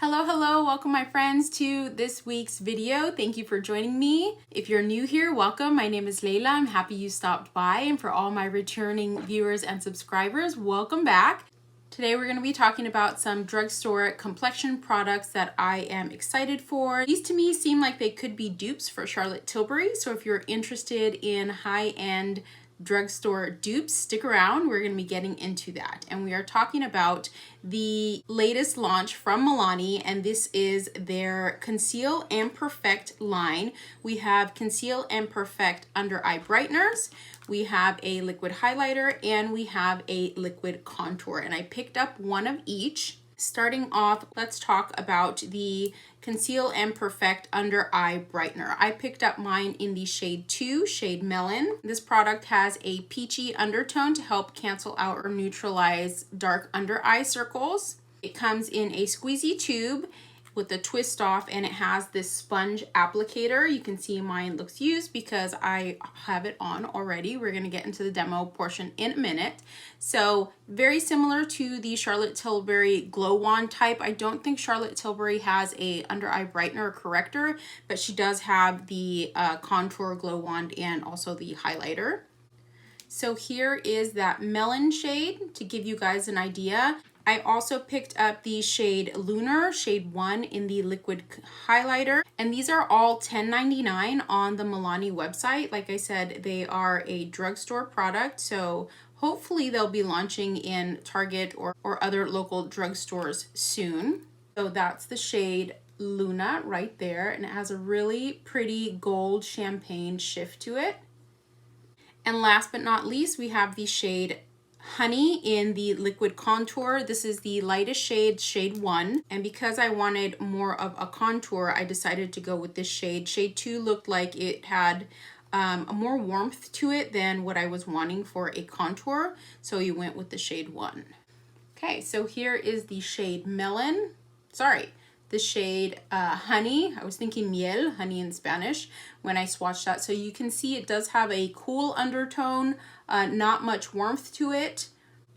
Hello, hello, welcome my friends to this week's video. Thank you for joining me. If you're new here, welcome. My name is Layla. I'm happy you stopped by, and for all my returning viewers and subscribers, welcome back. Today we're going to be talking about some drugstore complexion products that I am excited for. These to me seem like they could be dupes for Charlotte Tilbury, so if you're interested in high-end drugstore dupes, stick around. We're going to be getting into that, and we are talking about the latest launch from Milani, and this is their Conceal and Perfect line. We have Conceal and Perfect Under Eye Brighteners, we have a liquid highlighter, and we have a liquid contour, and I picked up one of each. Starting off, let's talk about the Conceal and Perfect Under Eye Brightener. I picked up mine in the shade 2, shade Melon. This product has a peachy undertone to help cancel out or neutralize dark under eye circles. It comes in a squeezy tube with a twist off, and it has this sponge applicator. You can see mine looks used because I have it on already. We're going to get into the demo portion in a minute. So very similar to the Charlotte Tilbury Glow Wand type. I don't think Charlotte Tilbury has a under eye brightener or corrector, but she does have the contour glow wand and also the highlighter. So here is that Melon shade to give you guys an idea. I also picked up the shade Lunar, shade 1 in the liquid highlighter. And these are all $10.99 on the Milani website. Like I said, they are a drugstore product, so hopefully they'll be launching in Target or other local drugstores soon. So that's the shade Luna right there, and it has a really pretty gold champagne shift to it. And last but not least, we have the shade Honey in the liquid contour. This is the lightest shade, shade 1. And because I wanted more of a contour, I decided to go with this shade. Shade 2 looked like it had more warmth to it than what I was wanting for a contour. So you went with the shade 1. Okay, so here is the shade Melon. Sorry, the shade Honey. I was thinking miel, honey in Spanish, when I swatched that. So you can see it does have a cool undertone, not much warmth to it.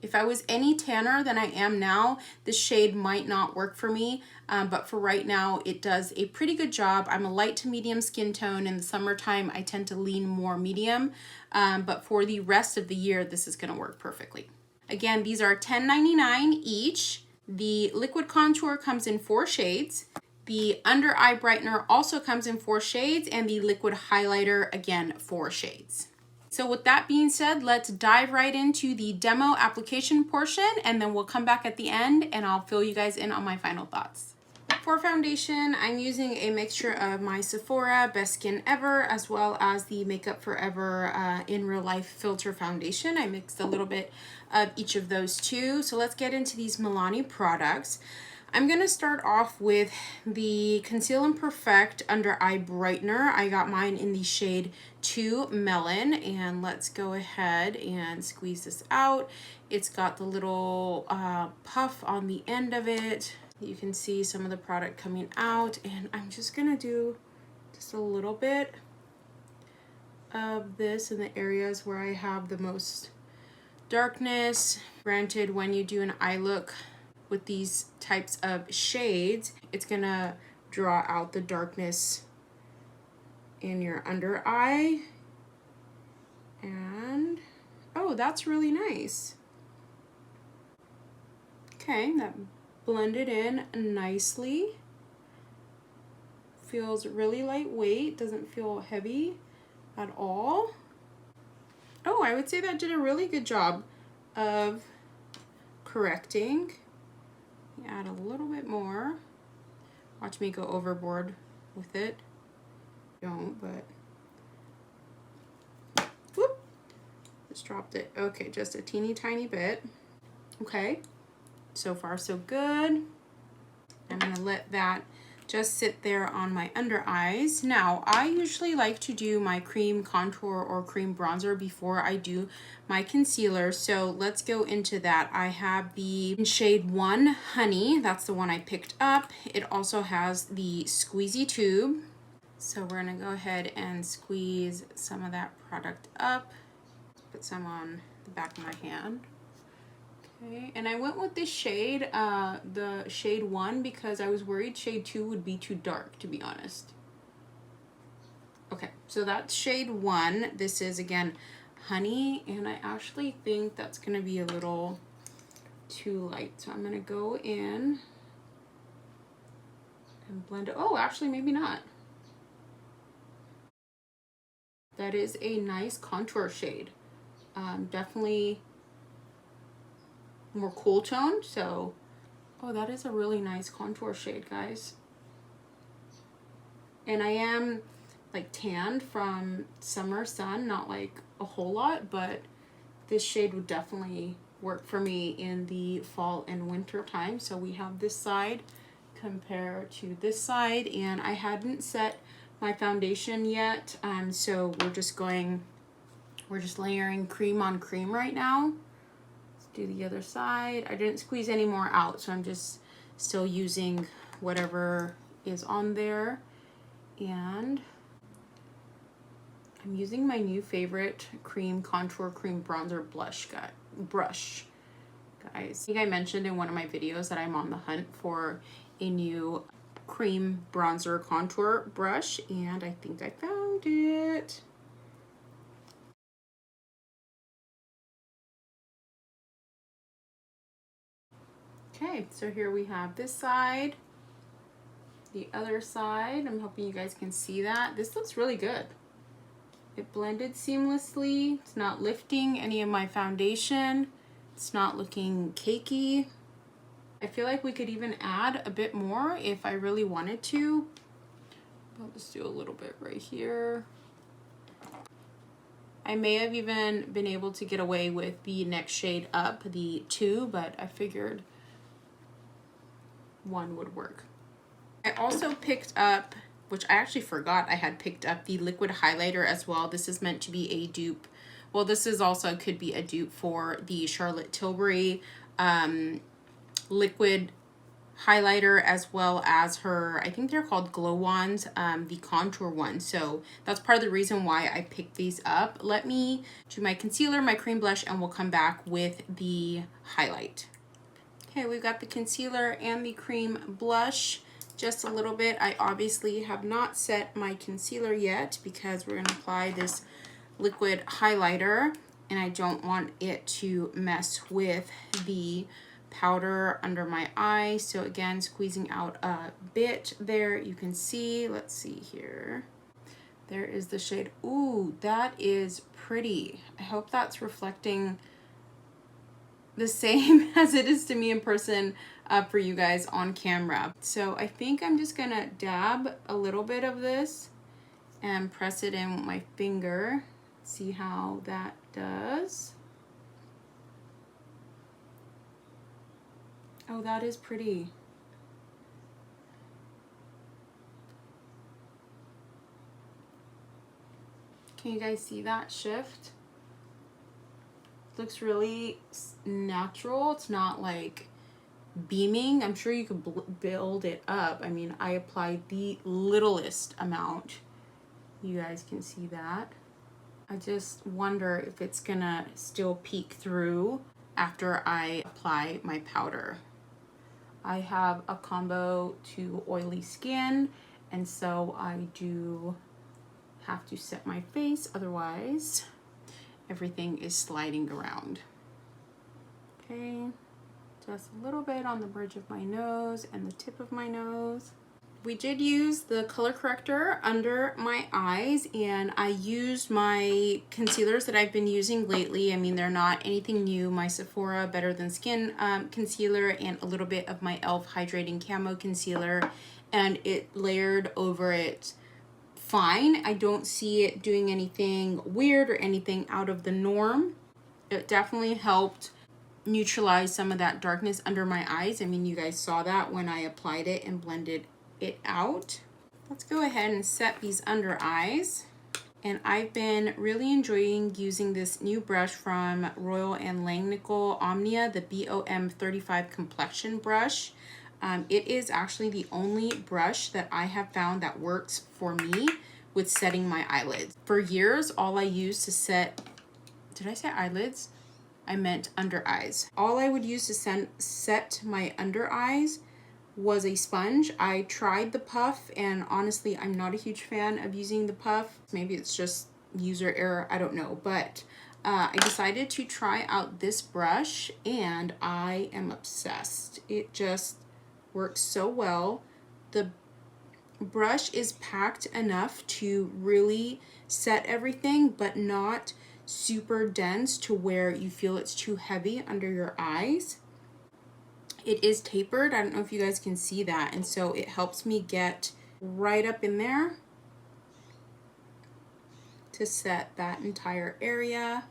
If I was any tanner than I am now, this shade might not work for me, but for right now, it does a pretty good job. I'm a light to medium skin tone. In the summertime, I tend to lean more medium, but for the rest of the year, this is gonna work perfectly. Again, these are $10.99 each. The liquid contour comes in 4 shades. The under eye brightener also comes in 4 shades, and the liquid highlighter, again, 4 shades. So with that being said, let's dive right into the demo application portion, and then we'll come back at the end and I'll fill you guys in on my final thoughts. For foundation, I'm using a mixture of my Sephora Best Skin Ever as well as the Makeup Forever in Real Life Filter Foundation. I mixed a little bit of each of those two. So let's get into these Milani products. I'm going to start off with the Conceal and Perfect Under Eye Brightener. I got mine in the shade 2 Melon, and let's go ahead and squeeze this out. It's got the little puff on the end of it. You can see some of the product coming out, and I'm just going to do just a little bit of this in the areas where I have the most darkness. Granted, when you do an eye look with these types of shades, it's gonna draw out the darkness in your under eye. And oh, that's really nice. Okay, that blended in nicely. Feels really lightweight, doesn't feel heavy at all. Oh, I would say that did a really good job of correcting. Add a little bit more. Watch me go overboard with it. Don't, but whoop, just dropped it. Okay, just a teeny tiny bit. Okay, so far so good. I'm gonna let that just sit there on my under eyes. Now, I usually like to do my cream contour or cream bronzer before I do my concealer, so let's go into that. I have the shade 1 Honey. That's the one I picked up. It also has the squeezy tube. So we're gonna go ahead and squeeze some of that product up. Put some on the back of my hand. Okay, and I went with this shade, the shade 1, because I was worried shade 2 would be too dark, to be honest. Okay, so that's shade 1. This is, again, Honey, and I actually think that's going to be a little too light. So I'm going to go in and blend it. Oh, actually, maybe not. That is a nice contour shade. Definitely more cool tone. So, oh, that is a really nice contour shade, guys. And I am like tanned from summer sun, not like a whole lot, but this shade would definitely work for me in the fall and winter time. So we have this side compared to this side, and I hadn't set my foundation yet, so we're just layering cream on cream right now. Let's do the other side. I didn't squeeze any more out, so I'm just still using whatever is on there. And I'm using my new favorite cream contour cream bronzer brush, guys. I think I mentioned in one of my videos that I'm on the hunt for a new cream bronzer contour brush, and I think I found it. Okay, so here we have this side, the other side. I'm hoping you guys can see that. This looks really good. It blended seamlessly. It's not lifting any of my foundation. It's not looking cakey. I feel like we could even add a bit more if I really wanted to. I'll just do a little bit right here. I may have even been able to get away with the next shade up, the 2, but I figured 1 would work. I also picked up, which I actually forgot I had picked up, the liquid highlighter as well. This is meant to be a dupe. Well, this is also could be a dupe for the Charlotte Tilbury liquid highlighter, as well as her, I think they're called glow wands, the contour one. So that's part of the reason why I picked these up. Let me do my concealer, my cream blush, and we'll come back with the highlight. Okay, we've got the concealer and the cream blush. Just a little bit. I obviously have not set my concealer yet because we're going to apply this liquid highlighter, and I don't want it to mess with the powder under my eye. So again, squeezing out a bit there. You can see, let's see here. There is the shade. Ooh, that is pretty. I hope that's reflecting the same as it is to me in person for you guys on camera. So I think I'm just gonna dab a little bit of this and press it in with my finger. See how that does. Oh, that is pretty. Can you guys see that shift? Looks really natural. It's not like beaming. I'm sure you could build it up. I mean, I applied the littlest amount. You guys can see that. I just wonder if it's gonna still peek through after I apply my powder. I have a combo to oily skin, and so I do have to set my face, otherwise everything is sliding around. Okay, just a little bit on the bridge of my nose and the tip of my nose. We did use the color corrector under my eyes, and I used my concealers that I've been using lately. I mean, they're not anything new. My Sephora Better Than Skin concealer and a little bit of my e.l.f. Hydrating Camo concealer, and it layered over it fine. I don't see it doing anything weird or anything out of the norm. It definitely helped neutralize some of that darkness under my eyes. I mean, you guys saw that when I applied it and blended it out. Let's go ahead and set these under eyes. And I've been really enjoying using this new brush from Royal and Langnickle OMNIA, the BOM35 Complexion brush. It is actually the only brush that I have found that works for me with setting my eyelids. For years, all I used to set, did I say eyelids? I meant under eyes. All I would use to set my under eyes was a sponge. I tried the puff, and honestly, I'm not a huge fan of using the puff. Maybe it's just user error, I don't know. But I decided to try out this brush, and I am obsessed. It just works so well. The brush is packed enough to really set everything, but not super dense to where you feel it's too heavy under your eyes. It is tapered. I don't know if you guys can see that, and so it helps me get right up in there to set that entire area.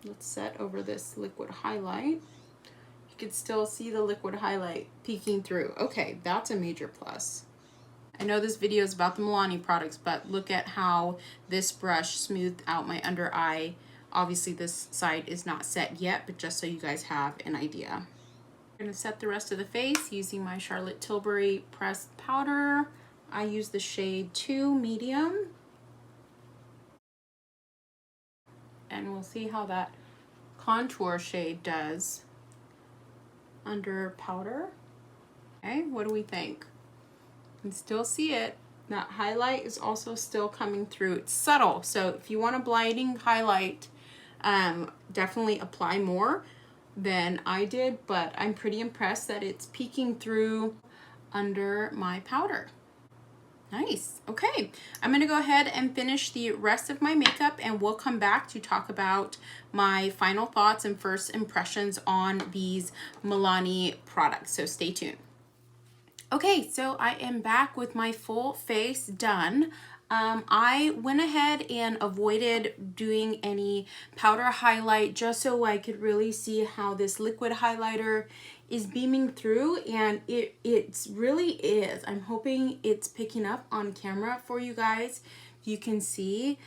Let's set over this liquid highlight. You can still see the liquid highlight peeking through. Okay, that's a major plus. I know this video is about the Milani products, but look at how this brush smoothed out my under eye. Obviously this side is not set yet, but just so you guys have an idea. I'm gonna set the rest of the face using my Charlotte Tilbury pressed powder. I use the shade 2 medium. And we'll see how that contour shade does under powder. Okay, what do we think? You can still see it. That highlight is also still coming through. It's subtle, so if you want a blinding highlight, definitely apply more than I did, but I'm pretty impressed that it's peeking through under my powder. Nice. Okay, I'm gonna go ahead and finish the rest of my makeup, and we'll come back to talk about my final thoughts and first impressions on these Milani products, so stay tuned. Okay, so I am back with my full face done. I went ahead and avoided doing any powder highlight just so I could really see how this liquid highlighter is beaming through, and it really is. I'm hoping it's picking up on camera for you guys. You can see.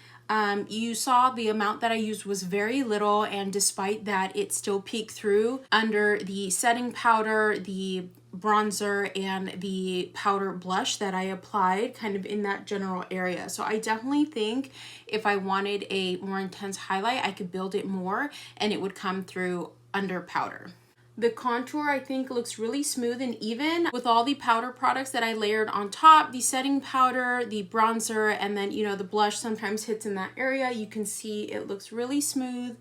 You saw the amount that I used was very little, and despite that, it still peeked through under the setting powder, the bronzer, and the powder blush that I applied kind of in that general area. So I definitely think if I wanted a more intense highlight, I could build it more and it would come through under powder. The contour, I think, looks really smooth and even with all the powder products that I layered on top. The setting powder, the bronzer, and then, you know, the blush sometimes hits in that area. You can see it looks really smooth.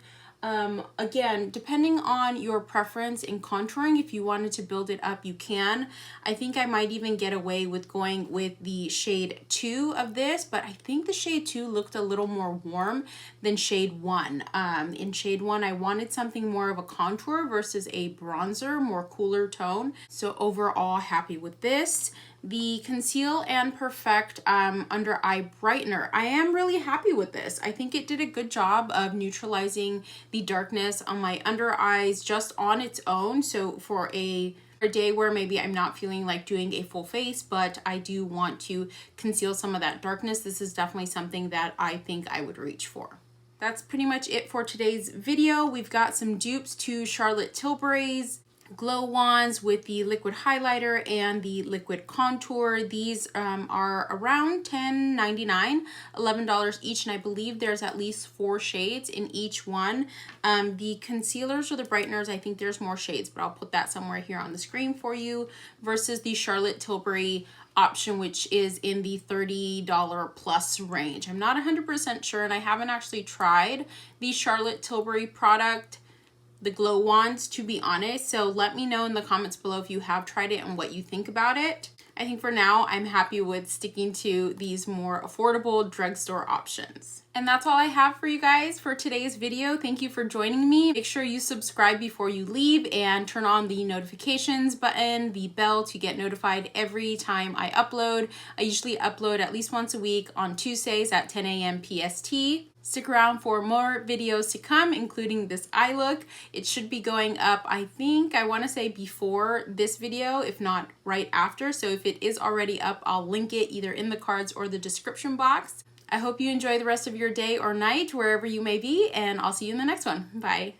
Again, depending on your preference in contouring, if you wanted to build it up, you can. I think I might even get away with going with the shade 2 of this, but I think the shade 2 looked a little more warm than shade 1. In shade 1, I wanted something more of a contour versus a bronzer, more cooler tone. So overall, happy with this. The Conceal and Perfect Under Eye Brightener. I am really happy with this. I think it did a good job of neutralizing the darkness on my under eyes just on its own. So for a day where maybe I'm not feeling like doing a full face, but I do want to conceal some of that darkness, this is definitely something that I think I would reach for. That's pretty much it for today's video. We've got some dupes to Charlotte Tilbury's glow wands with the liquid highlighter and the liquid contour. These are around $10.99, $11 each, and I believe there's at least 4 shades in each one. The concealers or the brighteners, I think there's more shades, but I'll put that somewhere here on the screen for you, versus the Charlotte Tilbury option, which is in the $30 plus range. I'm not 100% sure, and I haven't actually tried the Charlotte Tilbury product, the glow wands, to be honest. So let me know in the comments below if you have tried it and what you think about it. I think for now, I'm happy with sticking to these more affordable drugstore options. And that's all I have for you guys for today's video. Thank you for joining me. Make sure you subscribe before you leave and turn on the notifications button, the bell, to get notified every time I upload. I usually upload at least once a week on Tuesdays at 10 a.m. PST. Stick around for more videos to come, including this eye look. It should be going up, I think, I want to say before this video, if not right after. So if it is already up, I'll link it either in the cards or the description box. I hope you enjoy the rest of your day or night, wherever you may be, and I'll see you in the next one. Bye.